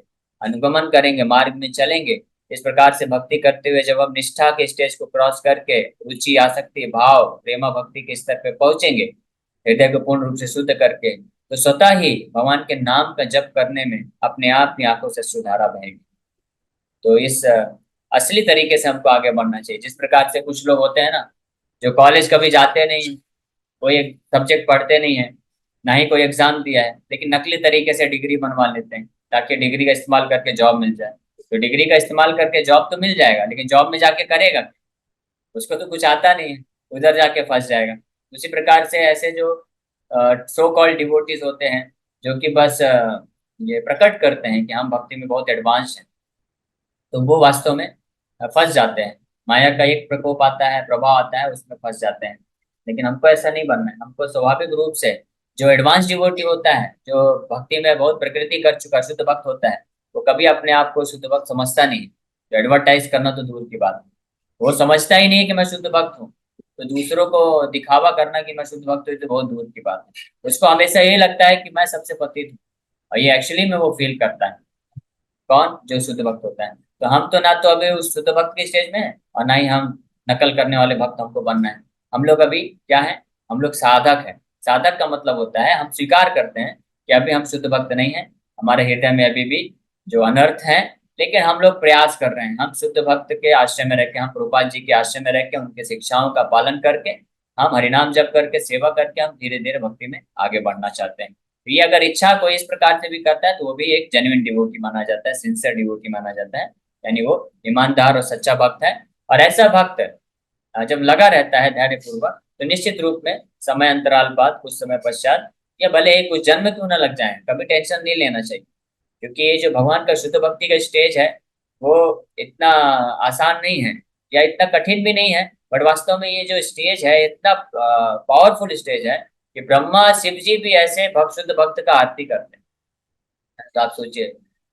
अनुगमन करेंगे, मार्ग में चलेंगे, इस प्रकार से भक्ति करते हुए जब हम निष्ठा के स्टेज को क्रॉस करके रुचि, आसक्ति, भाव, प्रेमा भक्ति के स्तर पे पहुंचेंगे, हृदय को पूर्ण रूप से शुद्ध करके, तो स्वतः ही भगवान के नाम का जप करने में अपने आप ही आंखों से सुधारा बहेगी। तो इस असली तरीके से हमको आगे बढ़ना चाहिए। जिस प्रकार से कुछ लोग होते हैं ना, जो कॉलेज कभी जाते नहीं, कोई एक सब्जेक्ट पढ़ते नहीं है, ना ही कोई एग्जाम दिया है, लेकिन नकली तरीके से डिग्री बनवा लेते हैं ताकि डिग्री का इस्तेमाल करके जॉब मिल जाए। तो डिग्री का इस्तेमाल करके जॉब तो मिल जाएगा, लेकिन जॉब में जाके करेगा क्या? उसको तो कुछ आता नहीं है, उधर जाके फंस जाएगा। उसी प्रकार से ऐसे जो सो कॉल्ड डिवोटीज होते हैं, जो कि बस ये प्रकट करते हैं कि हम भक्ति में बहुत एडवांस हैं, तो वो वास्तव में फंस जाते हैं। माया का एक प्रकोप आता है, प्रभाव आता है, उसमें फंस जाते हैं। लेकिन हमको ऐसा नहीं बनना है। हमको स्वाभाविक रूप से, जो एडवांस डिवोटी होता है, जो भक्ति में बहुत प्रकृति कर चुका शुद्ध भक्त होता है, वो कभी अपने आप को शुद्ध भक्त समझता नहीं। तो एडवर्टाइज करना तो दूर की बात है, वो समझता ही नहीं कि मैं शुद्ध भक्त हूँ। तो दूसरों को दिखावा करना कि मैं शुद्ध भक्त हूँ, तो बहुत दूर की बात है। उसको हमेशा ये लगता है कि मैं सबसे पतित हूँ, और ये एक्चुअली में वो फील करता है। कौन? जो शुद्ध भक्त होता है। तो हम तो ना तो अभी उस शुद्ध भक्त के स्टेज में हैं, और ना ही हम नकल करने वाले भक्त हमको बनना है। हम लोग अभी क्या है? हम लोग साधक हैं। साधक का मतलब होता है हम स्वीकार करते हैं कि अभी हम शुद्ध भक्त नहीं हैं, हमारे हृदय में अभी भी जो अनर्थ है, लेकिन हम लोग प्रयास कर रहे हैं। हम शुद्ध भक्त के आश्रय में रह के, हम प्रभुपाद जी के आश्रय में रह के, उनके शिक्षाओं का पालन करके, हम हरिनाम जप करके, सेवा करके, हम धीरे धीरे भक्ति में आगे बढ़ना चाहते हैं। तो ये अगर इच्छा कोई इस प्रकार से भी करता है, तो वो भी एक जेन्युइन डिवोटी माना जाता है, सिंसियर डिवोटी माना जाता है। यानी वो ईमानदार और सच्चा भक्त है। और ऐसा भक्त जब लगा रहता है धैर्य पूर्वक, तो निश्चित रूप में समय अंतराल बाद, कुछ समय पश्चात, या भले ही कुछ जन्म क्यों ना लग जाए, कभी टेंशन नहीं लेना चाहिए। क्योंकि ये जो भगवान का शुद्ध भक्ति का स्टेज है, वो इतना आसान नहीं है, या इतना कठिन भी नहीं है। बट वास्तव में ये जो स्टेज है, इतना पावरफुल स्टेज है कि ब्रह्मा शिव जी भी ऐसे भक्त, शुद्ध भक्त का आरती करते हैं। तो आप सोचिए,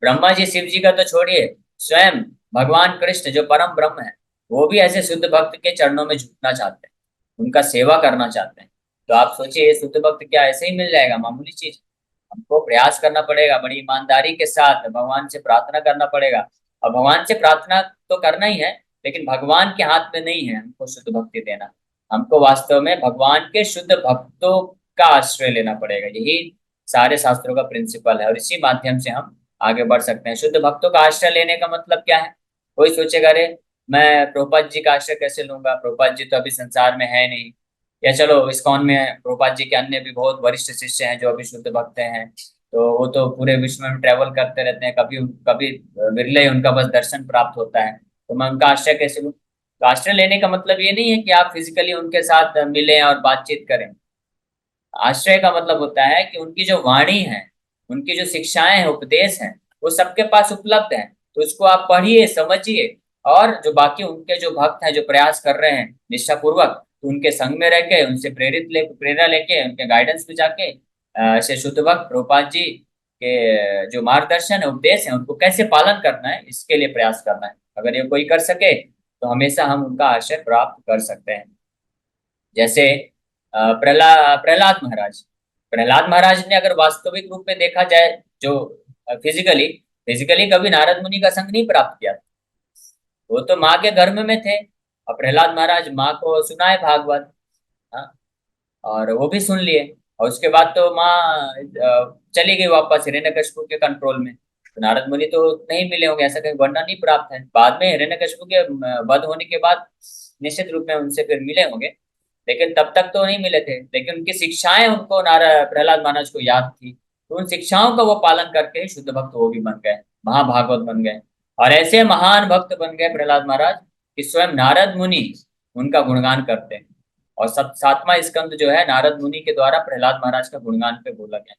ब्रह्मा जी शिव जी का तो छोड़िए, स्वयं भगवान कृष्ण जो परम ब्रह्म है, वो भी ऐसे शुद्ध भक्त के चरणों में झुकना चाहते हैं, उनका सेवा करना चाहते हैं। तो आप सोचिए, ये शुद्ध भक्त क्या ऐसे ही मिल जाएगा? मामूली चीज। हमको प्रयास करना पड़ेगा, बड़ी ईमानदारी के साथ भगवान से प्रार्थना करना पड़ेगा। और भगवान से प्रार्थना तो करना ही है, लेकिन भगवान के हाथ में नहीं है हमको शुद्ध भक्ति देना। हमको वास्तव में भगवान के शुद्ध भक्तों का आश्रय लेना पड़ेगा। यही सारे शास्त्रों का प्रिंसिपल है, और इसी माध्यम से हम आगे बढ़ सकते हैं। शुद्ध भक्तों का आश्रय लेने का मतलब क्या है? कोई सोचेगा, अरे मैं प्रभुपाद जी का आश्रय कैसे लूंगा? प्रभुपाद जी तो अभी संसार में है नहीं। या चलो, इस्कॉन में प्रभुपाद जी के अन्य भी बहुत वरिष्ठ शिष्य हैं जो अभी शुद्ध भक्त हैं, तो वो तो पूरे विश्व में ट्रेवल करते रहते हैं, कभी कभी विरले ही उनका बस दर्शन प्राप्त होता है। तो मैं उनका आश्रय कैसे लूँ? तो आश्रय लेने का मतलब ये नहीं है कि आप फिजिकली उनके साथ मिलें और बातचीत करें। आश्रय का मतलब होता है कि उनकी जो वाणी है, उनकी जो शिक्षाएं हैं, उपदेश हैं, वो सबके पास उपलब्ध है। तो उसको आप पढ़िए, समझिए, और जो बाकी उनके जो भक्त हैं, जो प्रयास कर रहे हैं निष्ठा पूर्वक, तो उनके संग में रह के, उनसे प्रेरणा लेके, उनके गाइडेंस में जाके, ऐसे शुद्ध भक्त प्रभुपाद जी के जो मार्गदर्शन है, उपदेश है, उनको कैसे पालन करना है, इसके लिए प्रयास करना है। अगर ये कोई कर सके, तो हमेशा हम उनका आश्रय प्राप्त कर सकते हैं। जैसे प्रहलाद महाराज, प्रहलाद महाराज ने अगर वास्तविक रूप में देखा जाए, जो फिजिकली फिजिकली कभी नारद मुनि का संग नहीं प्राप्त किया था। वो तो माँ के गर्भ में थे, और प्रहलाद महाराज माँ को सुनाए भागवत। हाँ, और वो भी सुन लिए। और उसके बाद तो माँ चली गई वापस हिरण्यकशिपु के कंट्रोल में। तो नारद मुनि तो नहीं मिले होंगे, ऐसा कहीं वर्णन नहीं प्राप्त है। बाद में हिरण्यकशिपु के वध होने के बाद निश्चित रूप में उनसे फिर मिले होंगे, लेकिन तब तक तो नहीं मिले थे। लेकिन उनकी शिक्षाएं उनको प्रहलाद महाराज को याद थी, तो उन शिक्षाओं का वो पालन करके ही शुद्ध भक्त वो भी बन गए, महाभागवत बन गए। और ऐसे महान भक्त बन गए प्रहलाद महाराज कि स्वयं नारद मुनि उनका गुणगान करते हैं। और 7वां स्कंद जो है, नारद मुनि के द्वारा प्रहलाद महाराज का गुणगान पे बोला गया।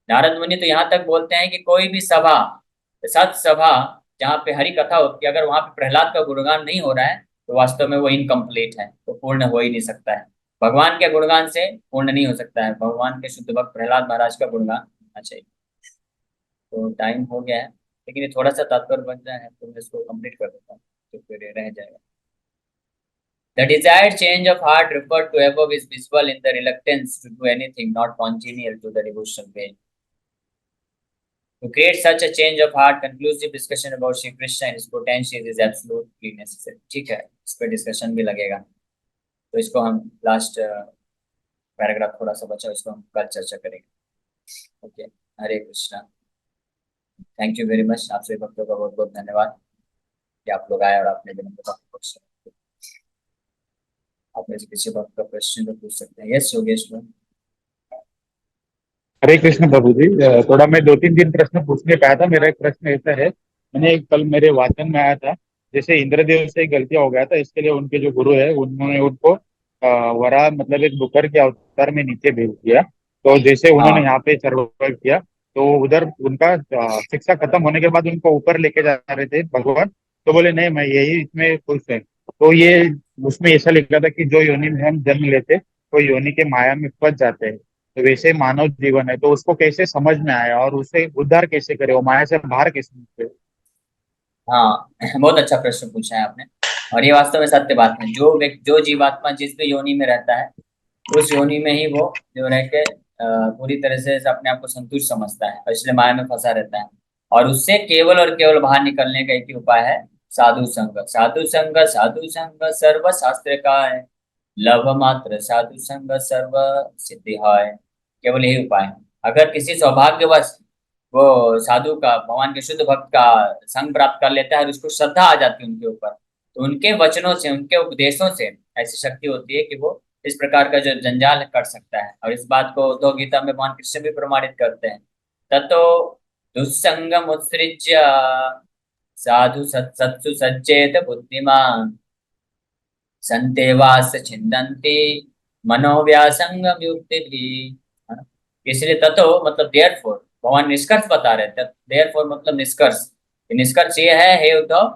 नारद मुनि तो यहाँ तक बोलते हैं कि कोई भी सभा, सत सभा, जहाँ पे हरि कथा होती है, अगर वहां पे प्रहलाद का गुणगान नहीं हो रहा है, तो वास्तव में वो इनकम्प्लीट है, तो पूर्ण हो ही नहीं सकता है। भगवान के गुणगान से पूर्ण नहीं हो सकता है। भगवान के शुद्ध भक्त प्रहलाद महाराज का गुणगान होना चाहिए। तो टाइम हो गया है, लेकिन ये थोड़ा सा तात्पर्य बन जाए है, तो मैं इसको कंप्लीट कर देता हूँ, तो फिर ये रह जाएगा। The desired change of heart referred to above is visible in the reluctance to do anything not congenial to the devotional way. To create such a change of heart, conclusive discussion about Shri Krishna and his potential is absolutely necessary. ठीक है, इस पर discussion भी लगेगा, तो इसको हम last paragraph थोड़ा सा बचा, उसको हम कल चर्चा करेंगे। Okay, Hare Krishna. Thank you very much. आप सभी भक्तों का बहुत बहुत धन्यवाद कि आप लोग आए और आपने दिन को क्वेश्चन। आप में से किसी भक्त का प्रश्न तो पूछ सकते हैं। यस योगेश भाई। हरे कृष्ण प्रभु जी। थोड़ा मैं दो तीन दिन प्रश्न पूछने पाया था। मेरा एक प्रश्न ऐसा है, मैंने कल मेरे वाचन में आया था, जैसे इंद्रदेव से गलतियां हो गया था, इसके लिए उनके जो गुरु है उन्होंने उनको वराह मतलब एक डुक्कर के अवतार में नीचे भेज दिया। तो जैसे उन्होंने हाँ यहाँ पे सर्वाइव किया, तो उधर उनका शिक्षा खत्म होने के बाद उनको ऊपर लेके जा रहे थे भगवान। तो बोले नहीं, मैं यही इसमें खुश है। तो ये उसमें ऐसा लिखा था कि जो योनि में हम जन्म लेते, तो योनि के माया में फंस जाते हैं। तो वैसे मानव जीवन है, तो उसको कैसे समझ में आया और उसे उद्धार कैसे करे, वो माया से बाहर कैसे निकले। हाँ बहुत अच्छा प्रश्न पूछा है आपने। और ये वास्तव में सत्य बात है। जो व्यक्ति, जो जीवात्मा जिस भी योनि में रहता है, उस योनि में ही वो जो रह के पूरी तरह से अपने आप को संतुष्ट समझता है, और इसलिए माया में फंसा रहता है। और उससे केवल और केवल बाहर निकलने का एक ही उपाय है, साधु संग। साधु संग, साधु संग सर्व शास्त्र का है, लभ मात्र साधु संग सर्व सिद्धि है। केवल यही उपाय है। अगर किसी सौभाग्यवश वो साधु का, भगवान के शुद्ध भक्त का संग प्राप्त कर लेता है और उसको श्रद्धा आ जाती है उनके ऊपर, तो उनके वचनों से, उनके उपदेशों से ऐसी शक्ति होती है कि वो इस प्रकार का जो जंजाल कर सकता है। और इस बात को उद्धव गीता में भगवान कृष्ण भी प्रमाणित करते हैं। ततो दुस्संगम उत्सृज्य साधु सत्सु सच्चेत बुद्धिमान संतेवास छिंदन्ति मनोव्यासंगम युक्ति भी। है ना? इसलिए ततो मतलब देयरफॉर, भगवान निष्कर्ष बता रहे थे। देयरफॉर मतलब निष्कर्ष। निष्कर्ष ये है हे उद्धव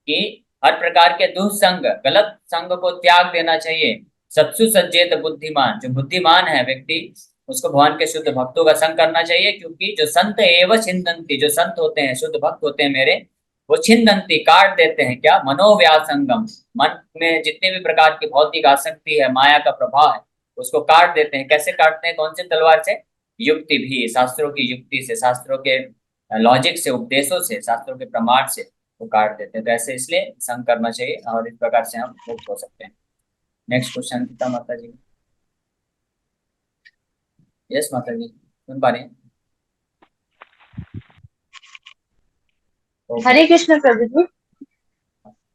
कि हर प्रकार के दुस्संग, गलत संग को त्याग देना चाहिए। सत्सु सज्जेत बुद्धिमान, जो बुद्धिमान है व्यक्ति, उसको भगवान के शुद्ध भक्तों का संग करना चाहिए। क्योंकि जो संत एवं छिंदन्ति, जो संत होते हैं, शुद्ध भक्त होते हैं मेरे, वो छिंदन्ति काट देते हैं क्या, मनोव्यासंगम, मन में जितने भी प्रकार की भौतिक आसक्ति है, माया का प्रभाव है, उसको काट देते हैं। कैसे काटते हैं, कौन से तलवार से? युक्ति भी, शास्त्रों की युक्ति से, शास्त्रों के लॉजिक से, उपदेशों से, शास्त्रों के प्रमाण से वो काट देते हैं। तो ऐसे इसलिए संग करना चाहिए, और इस प्रकार से हम मुक्त हो सकते हैं। नेक्स्ट क्वेश्चन गीता माता जी। यस माता जी, सुन पा रही हैं? ओके। हरे कृष्ण प्रभु जी।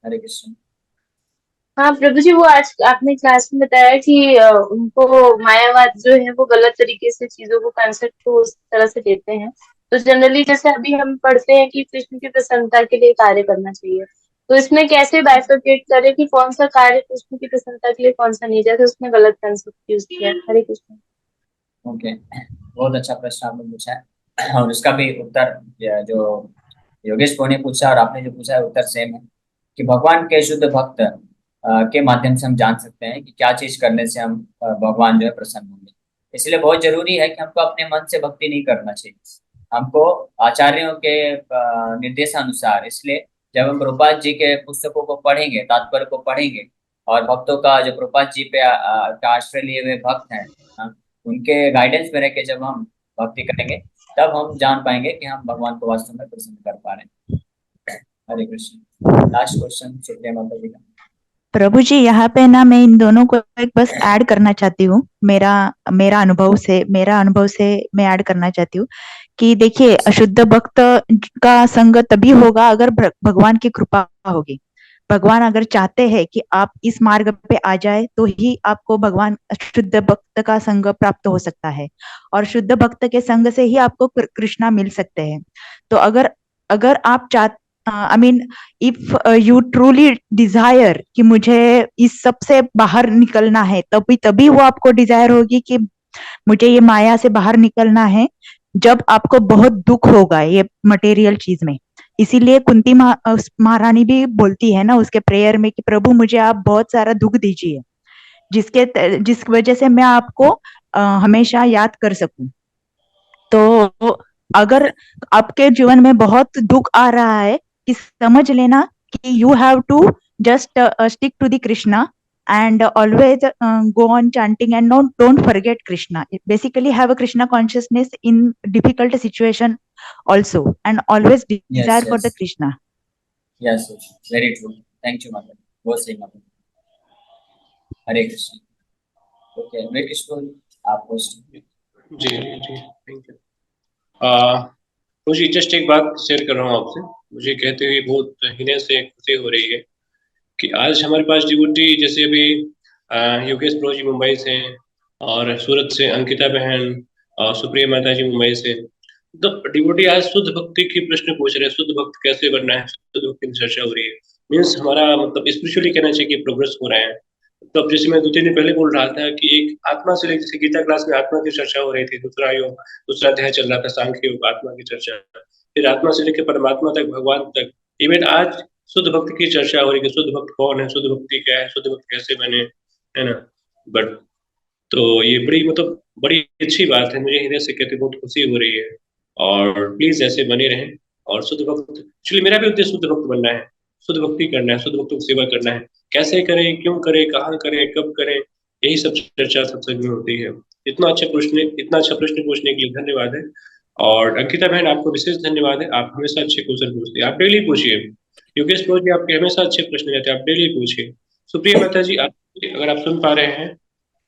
हरे कृष्ण। हाँ प्रभु जी, वो आज आपने क्लास में बताया कि उनको मायावाद जो है वो गलत तरीके से चीजों को, कंसेप्ट को उस तरह से देते हैं। तो जनरली जैसे अभी हम पढ़ते हैं कि कृष्ण की प्रसन्नता के लिए कार्य करना चाहिए, तो इसमें कैसे बाइफरकेट करें कि कौन सा कार्य कृष्ण की प्रसन्नता के लिए, कौन सा नहीं, जैसे उसमें गलत कंसेप्ट यूज किया है। हरे कृष्ण। ओके, बहुत अच्छा प्रश्न आपने पूछा है, और उसका भी उत्तर जो योगेश को ने पूछा और आपने जो पूछा है, उत्तर सेम है। कि भगवान के शुद्ध भक्त के माध्यम से हम जान सकते हैं कि क्या चीज करने से हम भगवान जो है प्रसन्न होंगे। इसलिए बहुत जरूरी है कि हमको अपने मन से भक्ति नहीं करना चाहिए, हमको आचार्यों के निर्देशानुसार। इसलिए जब हम प्रभुपाद जी के पुस्तकों को पढ़ेंगे, तात्पर्य को पढ़ेंगे, और भक्तों का जो प्रभुपाद जी पे का आश्रय लिए हुए भक्त हैं, उनके गाइडेंस में रह के जब हम भक्ति करेंगे, तब हम जान पाएंगे कि हम भगवान को वास्तव में प्रसन्न कर पा रहे हैं। हरे कृष्ण। लास्ट क्वेश्चन सुप्रिया माता जी का। प्रभु जी, यहाँ पे ना मैं इन दोनों को एक बस ऐड करना चाहती हूँ। मेरा मेरा अनुभव से मैं ऐड करना चाहती हूँ कि देखिए, अशुद्ध भक्त का संग तभी होगा अगर भगवान की कृपा होगी। भगवान अगर चाहते हैं कि आप इस मार्ग पे आ जाए, तो ही आपको भगवान शुद्ध भक्त का संग प्राप्त हो सकता है, और शुद्ध भक्त के संग से ही आपको कृष्णा मिल सकते हैं। तो अगर अगर आप I mean, if you truly desire कि मुझे इस सब से बाहर निकलना है, तभी तभी वो आपको डिजायर होगी कि मुझे ये माया से बाहर निकलना है, जब आपको बहुत दुख होगा ये मटेरियल चीज में। इसीलिए कुंती महारानी भी बोलती है ना उसके प्रेयर में कि प्रभु मुझे आप बहुत सारा दुख दीजिए, जिस वजह से मैं आपको हमेशा याद कर सकूं। तो अगर आपके जीवन में बहुत दुख आ रहा है, कि समझ लेना कि you have to just stick to the Krishna, and always go on chanting, and don't forget Krishna. Basically have a Krishna consciousness in difficult situation also, and always yes desire for yes the Krishna. Yes, very true. Thank you माता, बहुत सही माता। Hare Krishna. Okay, very Krishna. आप host. जी जी, thank you. मुझे just एक बात शेयर कर रहा हूँ आपसे। मुझे कहते हुए बहुत हृदय से खुशी हो रही है कि आज हमारे पास डिवोटी, जैसे अभी योगेश प्रो जी मुंबई से, और सूरत से अंकिता बहन, और सुप्रिया माता जी मुंबई से, तो डिवोटी आज शुद्ध भक्ति की प्रश्न पूछ रहे हैं। शुद्ध भक्त कैसे बनना है, शुद्ध भक्ति की चर्चा हो रही है। मीन्स हमारा मतलब स्पिरिचुअली कहना चाहिए कि प्रोग्रेस हो रहा है। तो अब जैसे मैं 2-3 दिन पहले बोल रहा था कि एक आत्मा से लेकर, जैसे गीता क्लास में आत्मा की चर्चा हो रही थी, दूसरा योग, दूसरा अध्याय चल रहा था सांख्य योग, आत्मा की चर्चा, फिर आत्मा से लेकर परमात्मा तक, भगवान तक। इवन आज शुद्ध भक्ति की चर्चा हो रही है कि शुद्ध भक्त कौन है, शुद्ध भक्ति क्या है, शुद्ध भक्त कैसे बने, है ना। बट तो ये बड़ी मतलब बड़ी अच्छी बात है। मुझे हृदय से कहते बहुत खुशी हो रही है, और प्लीज ऐसे बने रहें। और शुद्ध भक्त, एक्चुअली मेरा भी उद्देश्य शुद्ध भक्त बनना है, शुद्ध भक्ति करना है, शुद्ध भक्तों की सेवा करना है। कैसे करें, क्यों करें, कहाँ करें, कब करें, यही सब चर्चा सत्संग में होती है। इतना अच्छा प्रश्न पूछने के लिए धन्यवाद है। और अंकिता बहन, आपको विशेष धन्यवाद है। आप हमेशा अच्छे क्वेश्चन पूछते हैं, आप डेली पूछिए। योगेश प्रो जी, आपके हमेशा अच्छे प्रश्न रहते हैं, आप डेली पूछिए। सुप्रिया माता जी, आप अगर आप सुन पा रहे हैं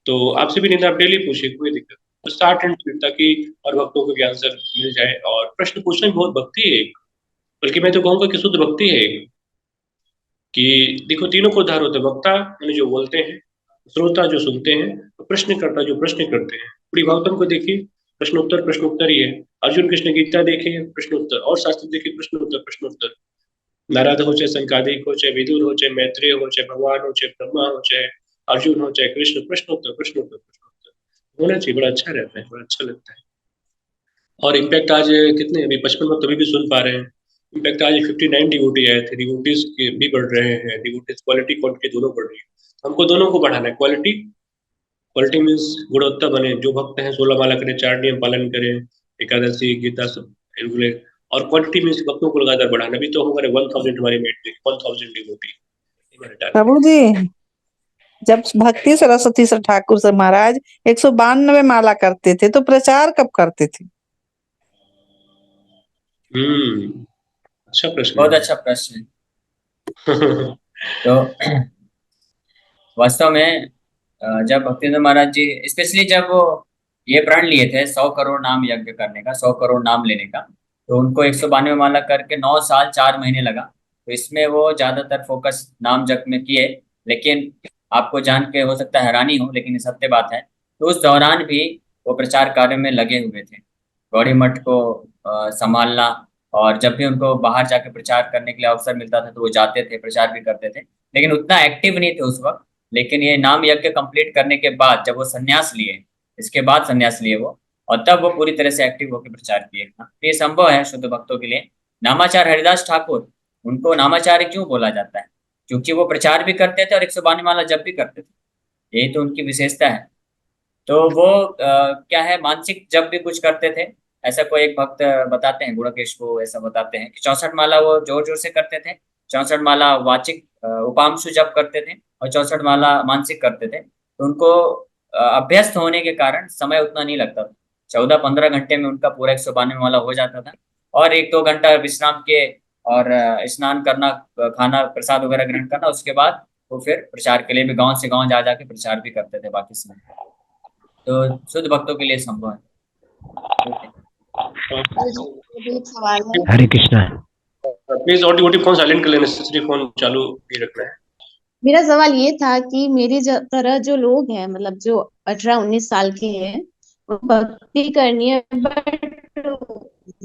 तो आपसे भी नहीं, आप डेली पूछिए, कोई दिक्कत तो स्टार्ट एंड फिर, ताकि और भक्तों को भी आंसर मिल जाए। और प्रश्न पूछना भी बहुत भक्ति है एक, बल्कि मैं तो कहूंगा कि शुद्ध भक्ति है एक। कि देखो, तीनों को उद्धार होता है। वक्ता यानी जो बोलते हैं, श्रोता जो सुनते हैं, और प्रश्नकर्ता जो प्रश्न करते हैं। पूरी भागवतम को देखिए, प्रश्नोत्तर ही है। अर्जुन कृष्ण गीता देखे, प्रश्नोत्तर, और शास्त्र देखे, प्रश्नोत्तर। नारद हो, चाहे संकादिक हो, चाहे विदुर हो, चाहे मैत्रेय हो, चाहे भगवान हो, चाहे ब्रह्मा हो, चाहे अर्जुन हो, चाहे कृष्ण, प्रश्नोत्तर होना चाहिए। बड़ा अच्छा रहता है, बड़ा अच्छा लगता है। और इम्पैक्ट आज कितने, अभी 55 भक्त अभी भी सुन पा रहे हैं। इम्पैक्ट आज 59 डिवोटी आए थे। डिवोटीज भी बढ़ रहे हैं, डिवोटीज क्वालिटी क्वांटिटी दोनों बढ़ रही है। हमको दोनों को बढ़ाना है। क्वालिटी क्वालिटी मीन्स गुणवत्ता बने, जो भक्त हैं 16 माला करें, 4 नियम पालन करें, एकादशी गीता सब रेगुलर। और क्वांटिटी मीन्स भक्तों को लगातार बढ़ाना। भी तो हमारे 1000 हमारी मेट्रिक, 1000 डिवोटी हमारे टारगेट। प्रभु जी, जब भक्ति सरस्वती सर ठाकुर सर महाराज 192 माला करते थे, तो प्रचार कब करते थे? अच्छा प्रश्न बहुत है। अच्छा प्रश्न है। तो वास्तव में जब भक्तिवेंद्र महाराज जी, स्पेशली जब वो ये प्रण लिए थे 100 करोड़ नाम यज्ञ करने का, 100 करोड़ नाम लेने का, तो उनको 192 माला करके 9 साल 4 महीने लगा। तो इसमें वो ज्यादातर फोकस नाम जप में किए। लेकिन आपको जान के हो सकता है हैरानी हो, लेकिन ये सत्य बात है। तो उस दौरान भी वो प्रचार कार्य में लगे हुए थे, गौड़ी मठ को संभालना। और जब भी उनको बाहर जाके प्रचार करने के लिए अवसर मिलता था तो वो जाते थे, प्रचार भी करते थे। लेकिन उतना एक्टिव नहीं थे उस वक्त। लेकिन ये नाम यज्ञ कंप्लीट करने के बाद जब वो संन्यास लिए, इसके बाद संन्यास लिए वो, और तब वो पूरी तरह से एक्टिव होकर प्रचार किए। हाँ, तो ये संभव है शुद्ध भक्तों के लिए। नामाचार्य हरिदास ठाकुर, उनको नामाचार्य क्यों बोला जाता है? क्योंकि वो प्रचार भी करते थे और 192 माला जप भी करते थे। यही तो उनकी विशेषता है। तो वो क्या है, मानसिक जब भी कुछ करते थे। ऐसा कोई एक भक्त बताते हैं, गुणकेश को ऐसा बताते हैं कि 64 माला वो जोर जोर से करते थे। 64 माला वाचिक उपांशु जप करते थे और 64 माला मानसिक करते थे। तो उनको अभ्यस्त होने के कारण समय उतना नहीं लगता था। 14-15 घंटे में उनका पूरा 192 माला हो जाता था। और 1-2 घंटा विश्राम के, और स्नान करना, खाना प्रसाद वगैरह ग्रहण करना, उसके बाद वो फिर प्रचार के लिए भी गांव से गांव जा जाके प्रचार भी करते थे बाकी समय। तो शुद्ध भक्तों के लिए संभव है। एक सवाल है। हरे कृष्णा। प्लीज और डिवोटी फोन साइलेंट कर लेना, सिर्फ फोन चालू ही रखना है। मेरा सवाल ये था कि मेरी तरह जो लोग हैं, मतलब जो 18-19 साल के हैं, वो भक्ति करनी है, बट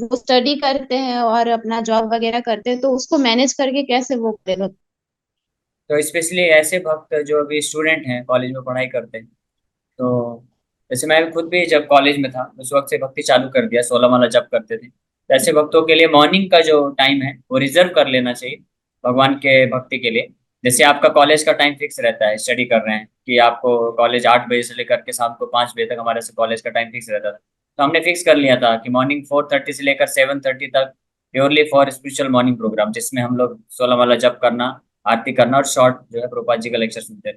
वो स्टडी करते हैं और अपना जॉब वगैरह करते हैं, तो उसको मैनेज करके कैसे वो करें? तो स्पेशली ऐसे भक्त जो अभी स्टूडेंट हैं, कॉलेज में पढ़ाई करते हैं, तो जैसे मैं खुद भी जब कॉलेज में था उस वक्त से भक्ति चालू कर दिया, 16 माला जप करते थे। तो ऐसे भक्तों के लिए मॉर्निंग का जो टाइम है वो रिजर्व कर लेना चाहिए भगवान के भक्ति के लिए। जैसे आपका कॉलेज का टाइम फिक्स रहता है, स्टडी कर रहे हैं कि आपको कॉलेज 8 बजे से लेकर के शाम को 5 बजे तक, हमारे से कॉलेज का टाइम फिक्स रहता था। तो हमने फिक्स कर लिया था कि मॉर्निंग 4:30 से लेकर 7:30 तक purely for spiritual morning program, जिसमें हम लोग 16 माला जप करना, आरती करना और शॉर्ट जो है प्रभुपाद जी का लेक्चर सुनते थे।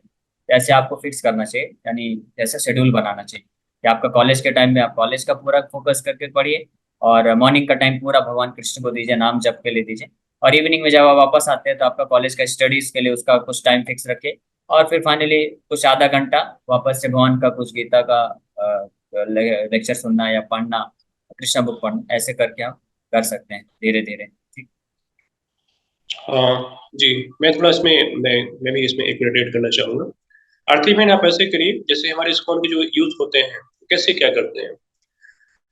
तो ऐसे आपको फिक्स करना चाहिए, यानी ऐसा शेड्यूल बनाना चाहिए कि आपका कॉलेज के टाइम में आप कॉलेज का पूरा फोकस करके पढ़िए, और मॉर्निंग का टाइम पूरा भगवान कृष्ण को दीजिए, नाम जप के लिए दीजिए। और इवनिंग में जब आप वापस आते हैं तो आपका कॉलेज का स्टडीज के लिए उसका कुछ टाइम फिक्स रखिए। और फिर फाइनली कुछ आधा घंटा वापस से भगवान का कुछ गीता का लेक्चर सुनना या पढ़ना, कृष्णा बुक पढ़ना, ऐसे करके आप कर सकते हैं धीरे धीरे। ठीक। जी, मैं थोड़ा इसमें मैं भी इसमें 1 मिनट ऐड करना चाहूँगा। आरती बहन आप ऐसे करिए, जैसे हमारे इस्कॉन के जो यूथ होते हैं, कैसे क्या करते हैं?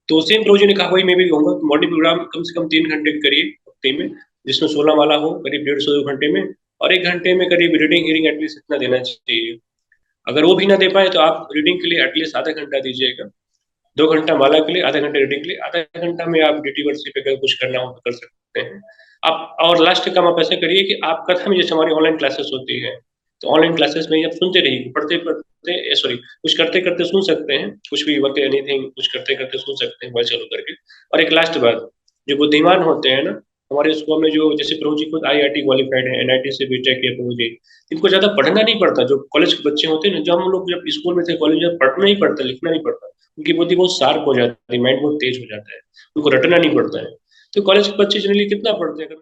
तो सेम प्रभु जी ने कहा वही मैं भी कहूँगा, मॉर्निंग प्रोग्राम कम से कम 3 घंटे करिए हफ्ते में, जिसमें 16 माला हो, करीब 1.5 से 2 घंटे में, और 1 घंटे में करीब रीडिंग, हीयरिंग एटलीस्ट इतना देना चाहिए। अगर वो भी ना दे पाए तो आप रीडिंग के लिए एटलीस्ट आधा घंटा दीजिएगा, 2 घंटा माला के लिए, आधा घंटा रीडिंग के लिए, आधा घंटा में आप ड्यूटी वर्सी पे अगर कुछ करना हो तो कर सकते हैं आप। और लास्ट काम आप ऐसा करिए कि आप कथा में, जैसे हमारी ऑनलाइन क्लासेस होती है, तो ऑनलाइन क्लासेस में आप सुनते रहिए, पढ़ते सॉरी कुछ करते करते सुन सकते हैं, कुछ भी वर्क एनीथिंग कुछ करते करते सुन सकते हैं मोबाइल चालू करके। और एक लास्ट बात, जो बुद्धिमान होते हैं ना हमारे स्कूल में, जो जैसे प्रभु जी खुद IIT क्वालिफाइड है, NIT से बीटेक किया प्रभु जी, इनको ज्यादा पढ़ना नहीं पड़ता। जो कॉलेज के बच्चे होते हैं ना, जब हम लोग जब स्कूल में थे, कॉलेज में पढ़ना नहीं पड़ता, लिखना नहीं पड़ता, उनकी बुद्धि बहुत शार्प हो जाती है, माइंड बहुत तेज हो जाता है, उनको रटना नहीं पड़ता है। तो कॉलेज के बच्चे जनरली कितना पढ़ते हैं?